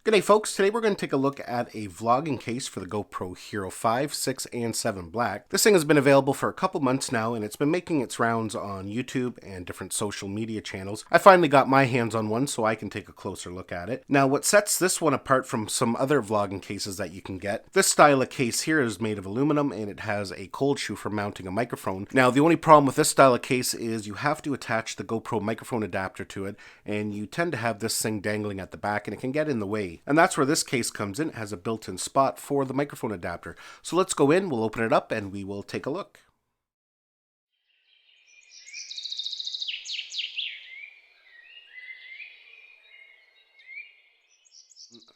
G'day folks, today we're going to take a look at a vlogging case for the GoPro Hero 5, 6, and 7 Black. This thing has been available for a couple months now and it's been making its rounds on YouTube and different social media channels. I finally got my hands on one so I can take a closer look at it. Now what sets this one apart from some other vlogging cases that you can get, this style of case here is made of aluminum and it has a cold shoe for mounting a microphone. Now the only problem with this style of case is you have to attach the GoPro microphone adapter to it and you tend to have this thing dangling at the back and it can get in the way. And that's where this case comes in. It has a built-in spot for the microphone adapter. So let's go in, we'll open it up, and we will take a look.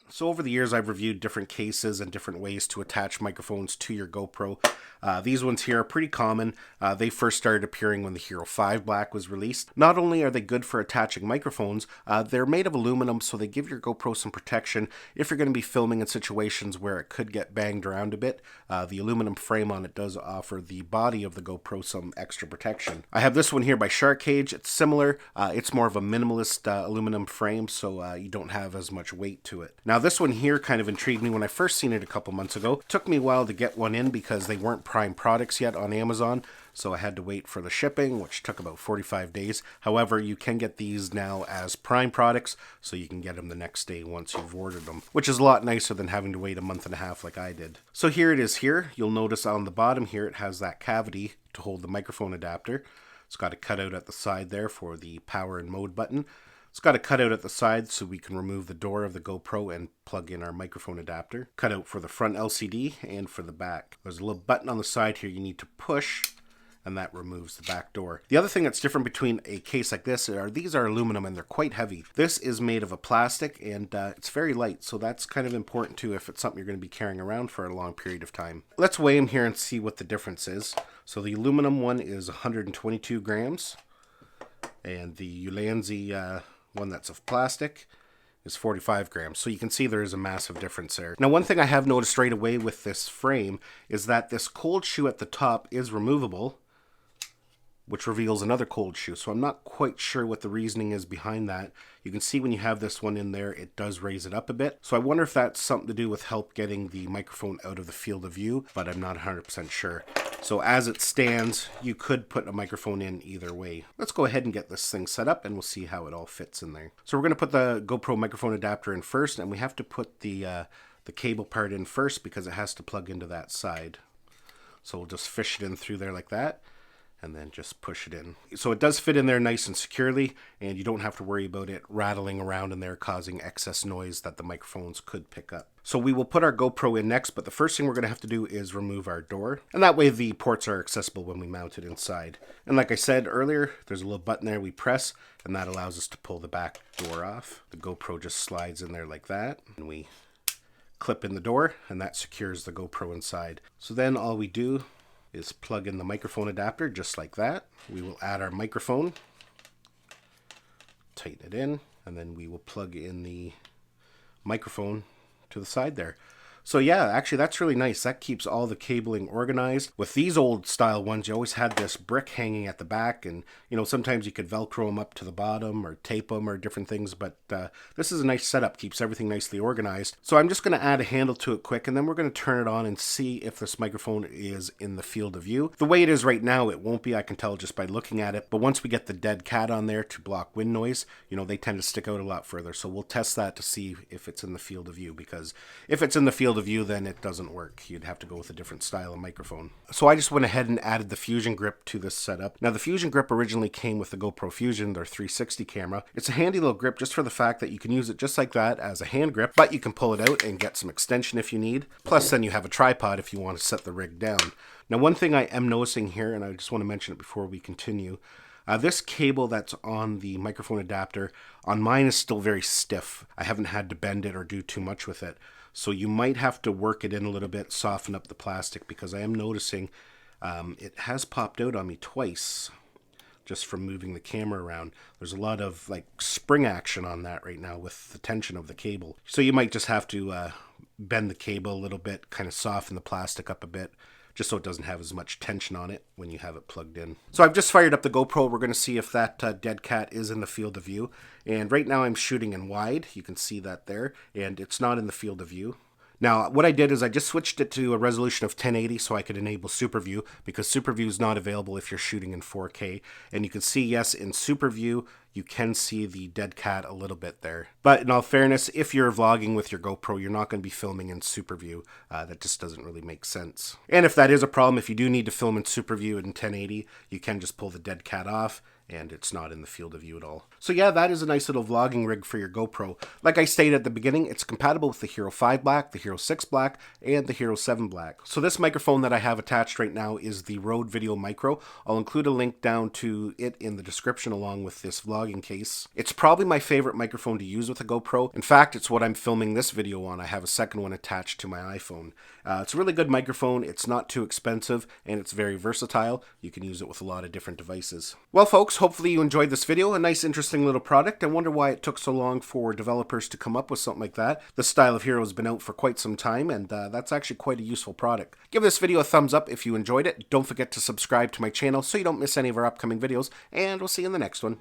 So over the years, I've reviewed different cases and different ways to attach microphones to your GoPro. These ones here are pretty common. They first started appearing when the Hero 5 Black was released. Not only are they good for attaching microphones, they're made of aluminum, so they give your GoPro some protection if you're going to be filming in situations where it could get banged around a bit. The aluminum frame on it does offer the body of the GoPro some extra protection. I have this one here by Shark Cage. It's similar. It's more of a minimalist aluminum frame, so you don't have as much weight to it. Now this one here kind of intrigued me when I first seen it a couple months ago. It took me a while to get one in because they weren't prime products yet on Amazon, so I had to wait for the shipping, which took about 45 days. However, you can get these now as prime products, so you can get them the next day once you've ordered them, which is a lot nicer than having to wait a month and a half like I did. So here it is here. You'll notice on the bottom here it has that cavity to hold the microphone adapter. It's got a cutout at the side there for the power and mode button. It's got a cutout at the side so we can remove the door of the GoPro and plug in our microphone adapter. Cutout for the front LCD and for the back. There's a little button on the side here you need to push, and that removes the back door. The other thing that's different between a case like this are these are aluminum and they're quite heavy. This is made of a plastic and it's very light, so that's kind of important too if it's something you're going to be carrying around for a long period of time. Let's weigh them here and see what the difference is. So the aluminum one is 122 grams and the Ulanzi one that's of plastic is 45 grams. So you can see there is a massive difference there. Now one thing I have noticed right away with this frame is that this cold shoe at the top is removable, which reveals another cold shoe. So I'm not quite sure what the reasoning is behind that. You can see when you have this one in there, it does raise it up a bit. So I wonder if that's something to do with help getting the microphone out of the field of view, but I'm not 100% sure. So as it stands, you could put a microphone in either way. Let's go ahead and get this thing set up and we'll see how it all fits in there. So we're going to put the GoPro microphone adapter in first, and we have to put the cable part in first because it has to plug into that side. So we'll just fish it in through there like that, and then just push it in. So it does fit in there nice and securely, and you don't have to worry about it rattling around in there causing excess noise that the microphones could pick up. So we will put our GoPro in next, but the first thing we're going to have to do is remove our door, and that way the ports are accessible when we mount it inside. And like I said earlier, there's a little button there we press, and that allows us to pull the back door off. The GoPro just slides in there like that, and we clip in the door, and that secures the GoPro inside. So then all we do is plug in the microphone adapter just like that. We will add our microphone, tighten it in, and then we will plug in the microphone to the side there. So yeah, actually that's really nice. That keeps all the cabling organized. With these old style ones, you always had this brick hanging at the back, and you know, sometimes you could Velcro them up to the bottom or tape them or different things, but this is a nice setup, keeps everything nicely organized. So I'm just going to add a handle to it quick, and then we're going to turn it on and see if this microphone is in the field of view. The way it is right now, it won't be, I can tell just by looking at it, but once we get the dead cat on there to block wind noise, you know, they tend to stick out a lot further. So we'll test that to see if it's in the field of view, because if it's in the field of view, then it doesn't work. You'd have to go with a different style of microphone. So I just went ahead and added the Fusion grip to this setup. Now the Fusion grip originally came with the GoPro Fusion, their 360 camera. It's a handy little grip just for the fact that you can use it just like that as a hand grip, but you can pull it out and get some extension if you need. Plus then you have a tripod if you want to set the rig down. Now one thing I am noticing here, and I just want to mention it before we continue, this cable that's on the microphone adapter on mine is still very stiff. I haven't had to bend it or do too much with it. So you might have to work it in a little bit, soften up the plastic, because I am noticing it has popped out on me twice just from moving the camera around. There's a lot of like spring action on that right now with the tension of the cable. So you might just have to bend the cable a little bit, kind of soften the plastic up a bit just so it doesn't have as much tension on it when you have it plugged in. So I've just fired up the GoPro. We're going to see if that dead cat is in the field of view. And right now I'm shooting in wide. You can see that there. And it's not in the field of view. Now, what I did is I just switched it to a resolution of 1080 so I could enable Super View, because Super View is not available if you're shooting in 4K. And you can see, yes, in Super View, you can see the dead cat a little bit there. But in all fairness, if you're vlogging with your GoPro, you're not going to be filming in Super View. That just doesn't really make sense. And if that is a problem, if you do need to film in Super View in 1080, you can just pull the dead cat off, and it's not in the field of view at all. So yeah, that is a nice little vlogging rig for your GoPro. Like I stated at the beginning, it's compatible with the Hero 5 Black, the Hero 6 Black, and the Hero 7 Black. So this microphone that I have attached right now is the Rode Video Micro. I'll include a link down to it in the description along with this vlogging case. It's probably my favorite microphone to use with a GoPro. In fact, it's what I'm filming this video on. I have a second one attached to my iPhone. It's a really good microphone. It's not too expensive, and it's very versatile. You can use it with a lot of different devices. Well, folks, hopefully you enjoyed this video. A nice, interesting little product. I wonder why it took so long for developers to come up with something like that. This style of Hero has been out for quite some time, and that's actually quite a useful product. Give this video a thumbs up if you enjoyed it. Don't forget to subscribe to my channel so you don't miss any of our upcoming videos, and we'll see you in the next one.